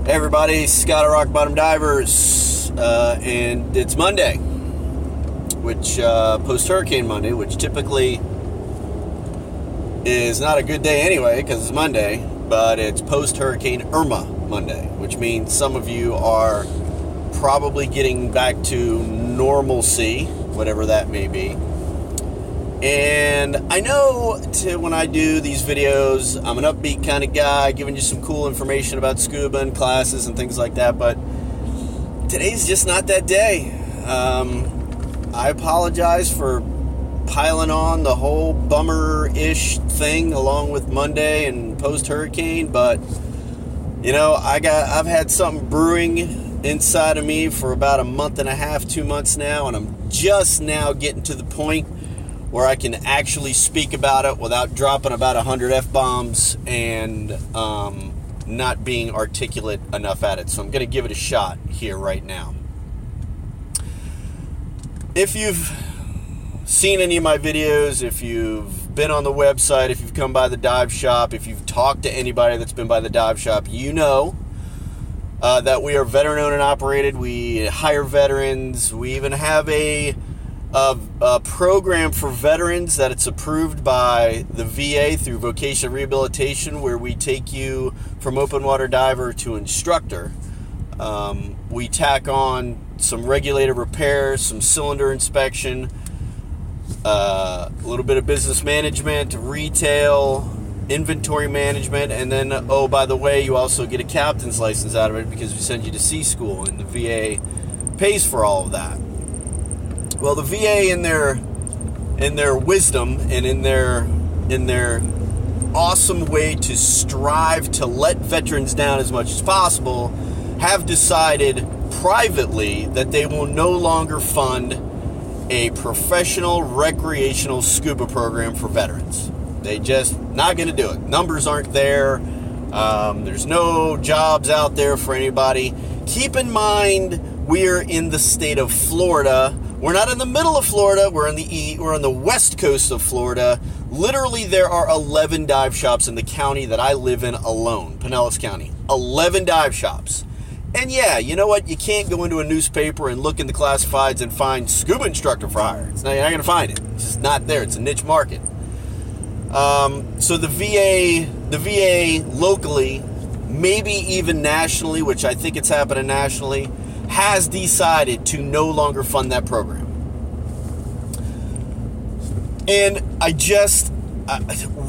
Hey everybody, Scott of Rock Bottom Divers, and it's Monday, which post-Hurricane Monday, which typically is not a good day anyway because it's Monday, but it's post-Hurricane Irma Monday, which means some of you are probably getting back to normalcy, whatever that may be. And I know when I do these videos, I'm an upbeat kind of guy, giving you some cool information about scuba and classes and things like that, but today's just not that day. I apologize for piling on the whole bummer-ish thing along with Monday and post-hurricane, but you know, I've had something brewing inside of me for about a month and a half, 2 months now, and I'm just now getting to the point where I can actually speak about it without dropping about 100 F-bombs and not being articulate enough at it. So I'm going to give it a shot here right now. If you've seen any of my videos, if you've been on the website, if you've come by the dive shop, if you've talked to anybody that's been by the dive shop, you know that we are veteran-owned and operated. We hire veterans. We even have a program for veterans that it's approved by the VA through vocational rehabilitation, where we take you from open water diver to instructor. We tack on some regulator repairs, some cylinder inspection, a little bit of business management, retail, inventory management, and then, oh, by the way, you also get a captain's license out of it because we send you to sea school, and the VA pays for all of that. Well, the VA, in their wisdom and in their awesome way to strive to let veterans down as much as possible, have decided privately that they will no longer fund a professional recreational scuba program for veterans. They just not going to do it. Numbers aren't there. There's no jobs out there for anybody. Keep in mind, we're in the state of Florida. We're not in the middle of Florida. We're on the west coast of Florida. Literally, there are 11 dive shops in the county that I live in alone, Pinellas County. 11 dive shops. And yeah, you know what? You can't go into a newspaper and look in the classifieds and find scuba instructor for hire. You're not going to find it. It's just not there. It's a niche market. So the VA locally, maybe even nationally, which I think it's happening nationally, has decided to no longer fund that program. And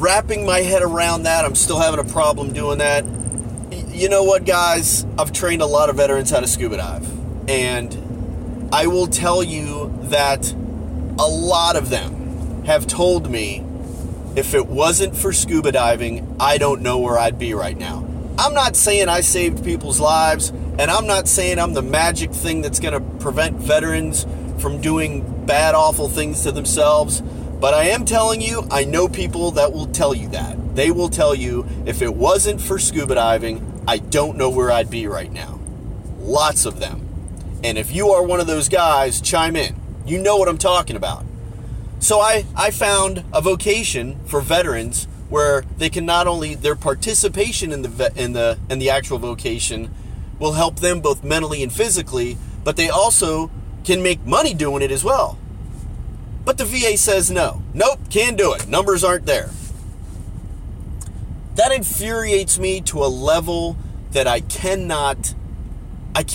wrapping my head around that, I'm still having a problem doing that. You know what, guys? I've trained a lot of veterans how to scuba dive. And I will tell you that a lot of them have told me, if it wasn't for scuba diving, I don't know where I'd be right now. I'm not saying I saved people's lives, and I'm not saying I'm the magic thing that's going to prevent veterans from doing bad, awful things to themselves, but I am telling you, I know people that will tell you that. They will tell you, if it wasn't for scuba diving, I don't know where I'd be right now. Lots of them. And if you are one of those guys, chime in. You know what I'm talking about. So I found a vocation for veterans where they can not only, their participation in the actual vocation will help them both mentally and physically, but they also can make money doing it as well. But the VA says no. Nope, can't do it. Numbers aren't there. That infuriates me to a level that I can't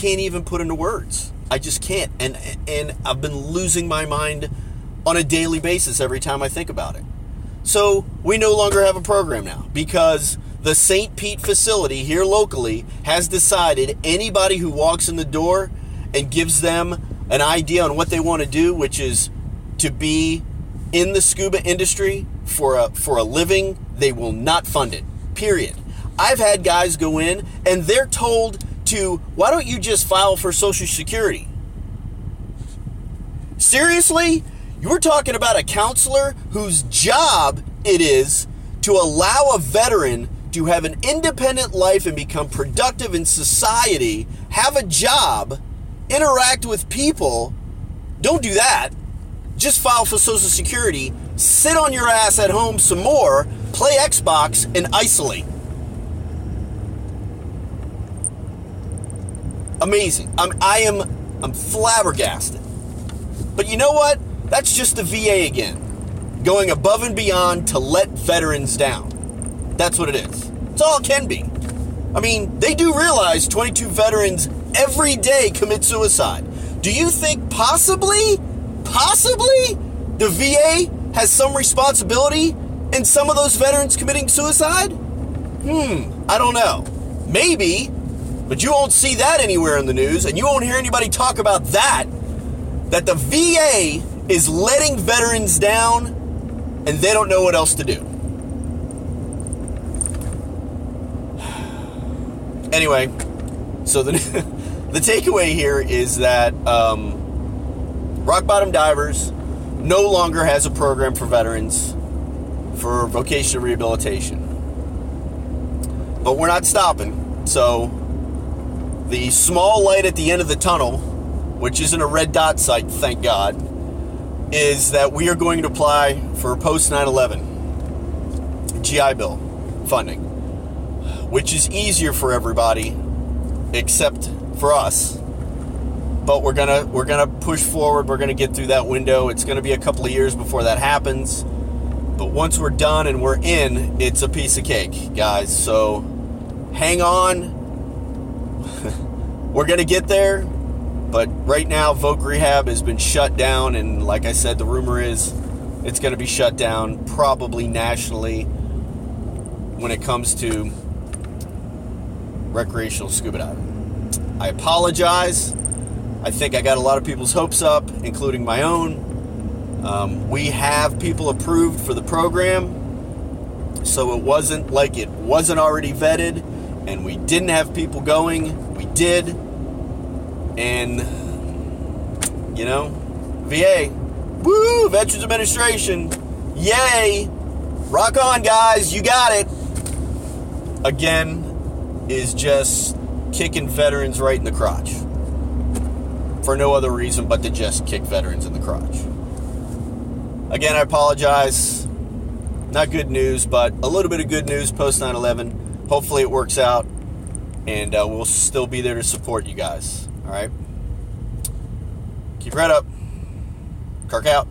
even put into words. I just can't. And I've been losing my mind on a daily basis every time I think about it. So we no longer have a program now because the St. Pete facility here locally has decided anybody who walks in the door and gives them an idea on what they want to do, which is to be in the scuba industry for a living, they will not fund it, period. I've had guys go in and they're told to, why don't you just file for Social Security? Seriously? You're talking about a counselor whose job it is to allow a veteran to have an independent life and become productive in society, have a job, interact with people. Don't do that. Just file for Social Security, sit on your ass at home some more, play Xbox, and isolate. Amazing. I'm flabbergasted. But you know what? That's just the VA again, going above and beyond to let veterans down. That's what it is. It's all it can be. I mean, they do realize 22 veterans every day commit suicide. Do you think possibly, the VA has some responsibility in some of those veterans committing suicide? I don't know. Maybe, but you won't see that anywhere in the news, and you won't hear anybody talk about that the VA is letting veterans down, and they don't know what else to do. Anyway, so the takeaway here is that Rock Bottom Divers no longer has a program for veterans for vocational rehabilitation. But we're not stopping. So the small light at the end of the tunnel, which isn't a red dot site, thank God, is that we are going to apply for post 9/11 GI Bill funding, which is easier for everybody except for us. But we're gonna push forward. We're gonna get through that window. It's gonna be a couple of years before that happens. But once we're done and we're in, it's a piece of cake, guys. So hang on. We're gonna get there. But right now, Voc Rehab has been shut down, and like I said, the rumor is it's going to be shut down probably nationally when it comes to recreational scuba diving. I apologize. I think I got a lot of people's hopes up, including my own. We have people approved for the program, so it wasn't like it wasn't already vetted, and we didn't have people going. We did. And, you know, VA, woo, Veterans Administration, yay, rock on, guys, you got it. Again, is just kicking veterans right in the crotch. For no other reason but to just kick veterans in the crotch. Again, I apologize. Not good news, but a little bit of good news post 9/11. Hopefully it works out, and we'll still be there to support you guys. All right. Keep your head up. Kirk out.